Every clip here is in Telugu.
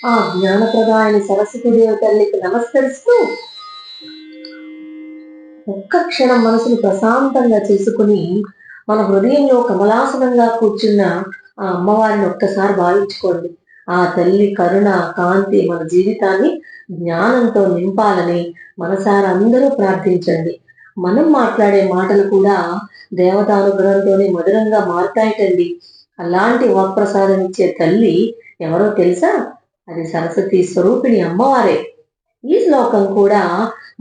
ఆ జ్ఞానప్రదాయని సరస్వతీదేవి తల్లికి నమస్కరిస్తూ ఒక్క క్షణం మనసును ప్రశాంతంగా చేసుకుని మన హృదయంలో కమలాసనంగా కూర్చున్న ఆ అమ్మవారిని ఒక్కసారి భావించుకోండి. ఆ తల్లి కరుణ, కాంతి మన జీవితాన్ని జ్ఞానంతో నింపాలని మనసారా అందరూ ప్రార్థించండి. మనం మాట్లాడే మాటలు కూడా దేవతానుగ్రహంతోనే మధురంగా మారుతాయటండి. అలాంటి వరప్రసాదం ఇచ్చే తల్లి ఎవరో తెలుసా? అది సరస్వతి స్వరూపిణి అమ్మవారే. ఈ శ్లోకం కూడా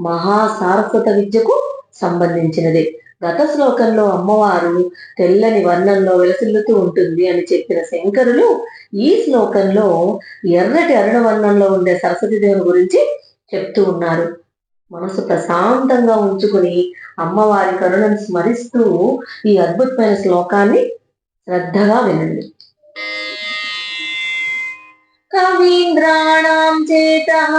మహాసారస్వత విద్యకు సంబంధించినదే. గత శ్లోకంలో అమ్మవారు తెల్లని వర్ణంలో విలసిల్లుతూ ఉంటుంది అని చెప్పిన శంకరులు ఈ శ్లోకంలో ఎర్రటి అరుణ వర్ణంలో ఉండే సరస్వతి దేవుని గురించి చెప్తూ ఉన్నారు. మనసు ప్రశాంతంగా ఉంచుకుని అమ్మవారి కరుణను స్మరిస్తూ ఈ అద్భుతమైన శ్లోకాన్ని శ్రద్ధగా వినండి. కవీంద్రాణం చేతః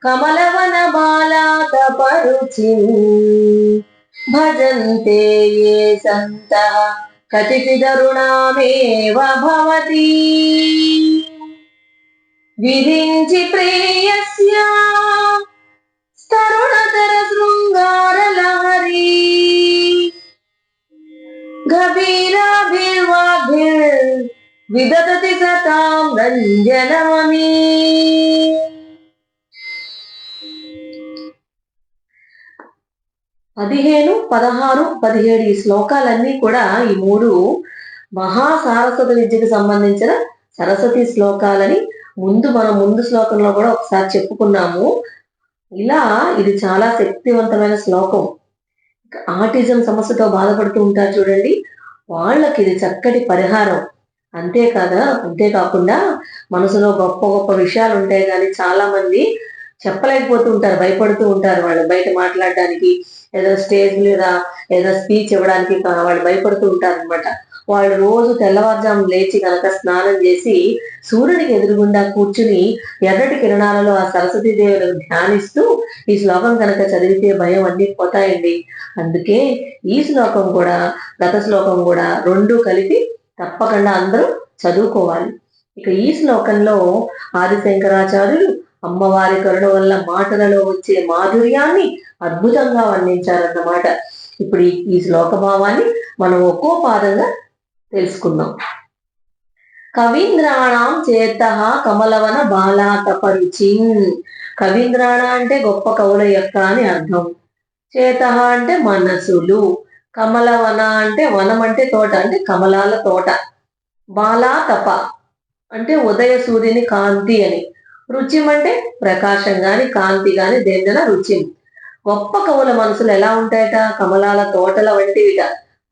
కమలవన బాలాతపరుచి భజంతే ఏ సంతః కచితిదరుణామేవ భవతి విరించి ప్రేయస్య తరుణతర శృంగార లహరీ గభీరాభిర్వాభిర్ విదతతి సతాం రంజనమీ. 15, 16, 17 ఈ శ్లోకాలన్నీ కూడా ఈ 3 మహాసారస్వత విద్యకు సంబంధించిన సరస్వతి శ్లోకాలని మనం ముందు శ్లోకంలో కూడా ఒకసారి చెప్పుకున్నాము. ఇలా ఇది చాలా శక్తివంతమైన శ్లోకం. ఆటిజం సమస్యతో బాధపడుతూ ఉంటారు చూడండి, వాళ్ళకి ఇది చక్కటి పరిహారం. అంతేకాకుండా మనసులో గొప్ప గొప్ప విషయాలు ఉంటాయి కానీ చాలా మంది చెప్పలేకపోతూ ఉంటారు, భయపడుతూ ఉంటారు. వాళ్ళు బయట మాట్లాడడానికి, ఏదో స్టేజ్ మీద ఏదో స్పీచ్ ఇవ్వడానికి వాళ్ళు భయపడుతూ ఉంటారు అనమాట. వాళ్ళు రోజు తెల్లవారుజాము లేచి కనుక స్నానం చేసి సూర్యుడికి ఎదురుగుండా కూర్చుని ఎర్రటి కిరణాలలో ఆ సరస్వతీదేవిని ధ్యానిస్తూ ఈ శ్లోకం కనుక చదివితే భయం అన్ని పోతాయండి. అందుకే ఈ శ్లోకం కూడా గత శ్లోకం కూడా రెండూ కలిపి తప్పకుండా అందరూ చదువుకోవాలి. ఇక ఈ శ్లోకంలో ఆదిశంకరాచార్యులు అమ్మవారి కరుణ వల్ల మాటలలో వచ్చే మాధుర్యాన్ని అద్భుతంగా వర్ణించారన్నమాట. ఇప్పుడు ఈ శ్లోక భావాన్ని మనం ఒక్కో పాదంగా తెలుసుకుందాం. కవీంద్రాణం చేతః కమలవన బాలాతపరుచి. కవీంద్రాణ అంటే గొప్ప కవుల యొక్క అని అర్థం. చేతః అంటే మనసులు. కమలవన అంటే వనం అంటే తోట, అంటే కమలాల తోట. బాలాతప అంటే ఉదయ సూర్యుని కాంతి అని. రుచిం అంటే ప్రకాశం గాని కాంతి గాని దేనిదైనా రుచిం. గొప్ప కవుల మనసులు ఎలా ఉంటాయట? కమలాల తోటల వంటివిట.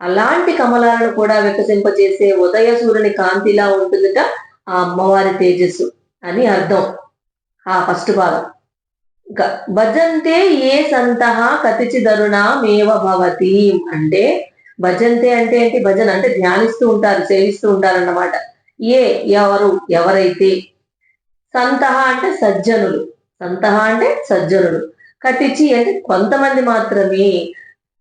అలాంటి కమలాలను కూడా వికసింపచేసే ఉదయ సూర్యుని కాంతిలా ఉంటుందిట ఆ అమ్మవారి తేజస్సు అని అర్థం ఆ ఫస్ట్ భాగం. ఇంకా భజంతే ఏ సంతః కతిచిదరుణామేవ భవతి అంటే భజంతే అంటే ఏంటి? భజన అంటే ధ్యానిస్తూ ఉంటారు, సేవిస్తూ ఉంటారన్నమాట. ఎవరైతే. సంతః అంటే సజ్జనులు. సంతః అంటే సజ్జనులు. కతిచి అంటే కొంతమంది మాత్రమే.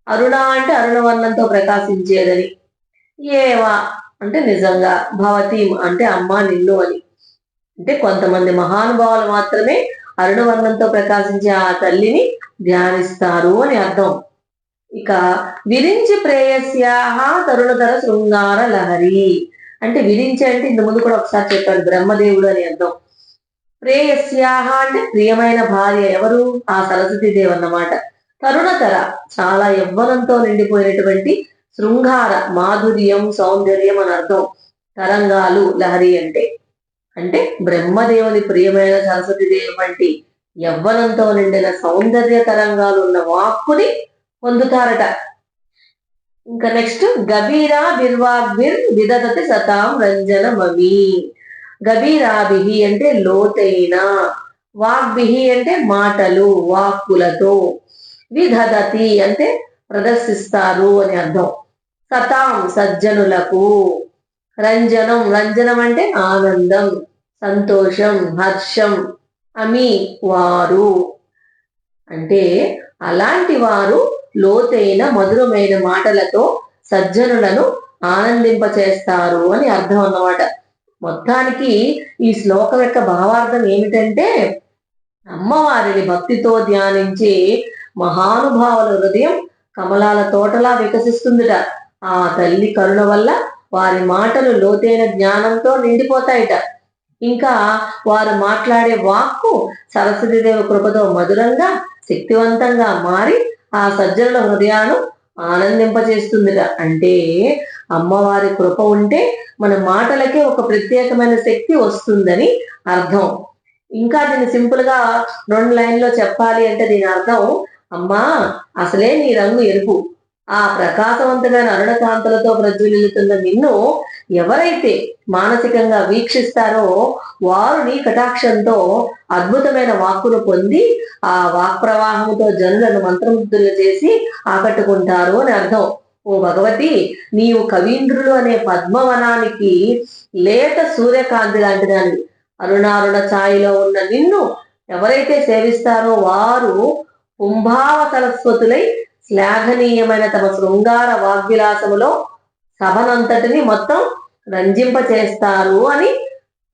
అరుణ అంటే అరుణవర్ణంతో ప్రకాశించేదని. ఏవా అంటే నిజంగా. భవతి అంటే అమ్మ నిన్ను అని. అంటే కొంతమంది మహానుభావులు మాత్రమే అరుణవర్ణంతో ప్రకాశించే ఆ తల్లిని ధ్యానిస్తారు అని అర్థం. ఇక విరించి ప్రేయస్యాహ తరుణధర శృంగార లహరి అంటే విరించి అంటే ఇంత ముందు కూడా ఒకసారి చెప్పాడు, బ్రహ్మదేవుడు అని అర్థం. ప్రేయస్యాహ అంటే ప్రియమైన భార్య ఎవరు? ఆ సరస్వతీదేవి అన్నమాట. తరుణతర చాలా యవ్వనంతో నిండిపోయినటువంటి శృంగార మాధుర్యం సౌందర్యం అని అర్థం. తరంగాలు లహరి అంటే అంటే బ్రహ్మదేవుని ప్రియమైన సరస్వతీదేవి వంటి యవ్వనంతో నిండిన సౌందర్య తరంగాలు ఉన్న వాక్కుని పొందుతారట. ఇంకా నెక్స్ట్ గభీరా బిర్వాగ్భిర్ విదదతి సతాం రంజనమవి. గభీరాభిహి అంటే లోతైన, వాగ్భిహి అంటే మాటలు వాక్కులతో, విదదతి అంటే ప్రదర్శిస్తారు అని అర్థం. సతాం సజ్జనులకు, రంజనం రంజనం అంటే ఆనందం సంతోషం హర్షం, అమి వారు అంటే అలాంటి వారు లోతైన మధురమైన మాటలతో సజ్జనులను ఆనందింపచేస్తారు అని అర్థం అన్నమాట. మొత్తానికి ఈ శ్లోకం యొక్క భావార్థం ఏమిటంటే, అమ్మవారిని భక్తితో ధ్యానించే మహానుభావుల హృదయం కమలాల తోటలా వికసిస్తుందిట. ఆ తల్లి కరుణ వల్ల వారి మాటలు లోతైన జ్ఞానంతో నిండిపోతాయిట. ఇంకా వారు మాట్లాడే వాక్కు సరస్వతీదేవి కృపతో మధురంగా శక్తివంతంగా మారి ఆ సజ్జనుల హృదయాలను ఆనందింపచేస్తుందిట. అంటే అమ్మవారి కృప ఉంటే మన మాటలకే ఒక ప్రత్యేకమైన శక్తి వస్తుందని అర్థం. ఇంకా దీన్ని సింపుల్ గా 2 లైన్లో చెప్పాలి అంటే దీని అర్థం, అమ్మా అసలే నీ రంగు ఎరుపు, ఆ ప్రకాశవంతమైన అరుణకాంతులతో ప్రజ్వలిల్లుతున్న నిన్ను ఎవరైతే మానసికంగా వీక్షిస్తారో వారు నీ కటాక్షంతో అద్భుతమైన వాక్కును పొంది ఆ వాక్ ప్రవాహంతో జనులను మంత్రముగ్ధులు చేసి ఆకట్టుకుంటారు అని అర్థం. ఓ భగవతి, నీవు కవీంద్రులు అనే పద్మవనానికి లేత సూర్యకాంతి లాంటి దానివి. అరుణారుణ ఛాయలో ఉన్న నిన్ను ఎవరైతే సేవిస్తారో వారు కుంభావ సరస్వతులై శ్లాఘనీయమైన తమ శృంగార వాగ్విలాసములో సభనంతటిని మొత్తం రంజింప చేస్తారు అని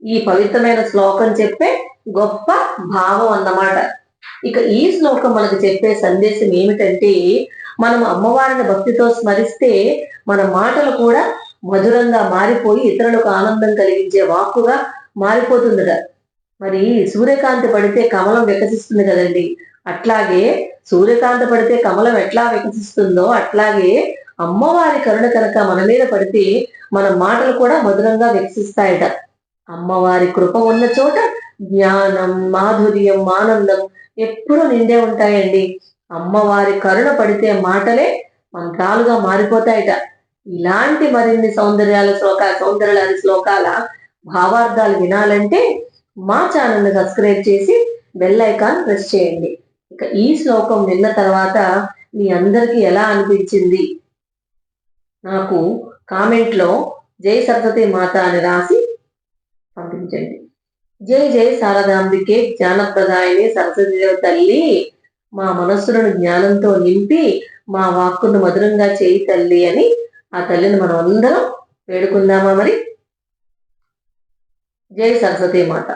ఈ పవిత్రమైన శ్లోకం చెప్పే గొప్ప భావం అన్నమాట. ఇక ఈ శ్లోకం మనకు చెప్పే సందేశం ఏమిటంటే, మనం అమ్మవారిని భక్తితో స్మరిస్తే మన మాటలు కూడా మధురంగా మారిపోయి ఇతరులకు ఆనందం కలిగించే వాక్కుగా మారిపోతుందట. మరి సూర్యకాంతి పడితే కమలం వికసిస్తుంది కదండి. అట్లాగే సూర్యకాంతి పడితే కమలం ఎట్లా వికసిస్తుందో అట్లాగే అమ్మవారి కరుణ కనుక మన మీద పడితే మన మాటలు కూడా మధురంగా వికసిస్తాయట. అమ్మవారి కృప ఉన్న చోట జ్ఞానం, మాధుర్యం, ఆనందం ఎప్పుడూ నిండే ఉంటాయండి. అమ్మవారి కరుణ పడితే మాటలే మంత్రాలుగా మారిపోతాయట. ఇలాంటి మరిన్ని సౌందర్యాల శ్లోకాల భావార్థాలు వినాలంటే మా ఛానల్ని సబ్స్క్రైబ్ చేసి బెల్ ఐకాన్ ప్రెస్ చేయండి. ఇక ఈ శ్లోకం విన్న తర్వాత మీ అందరికీ ఎలా అనిపించింది నాకు కామెంట్లో జై సరస్వతి మాత అని రాసి పంపించండి. జై జై శారదాంబికే జ్ఞానప్రదాయిని సరస్వతీదేవి తల్లి, మా మనస్సులను జ్ఞానంతో నింపి మా వాక్కును మధురంగా చేయి తల్లి అని ఆ తల్లిని మనం అందరం వేడుకుందామా మరి. జై సరస్వతి మాత.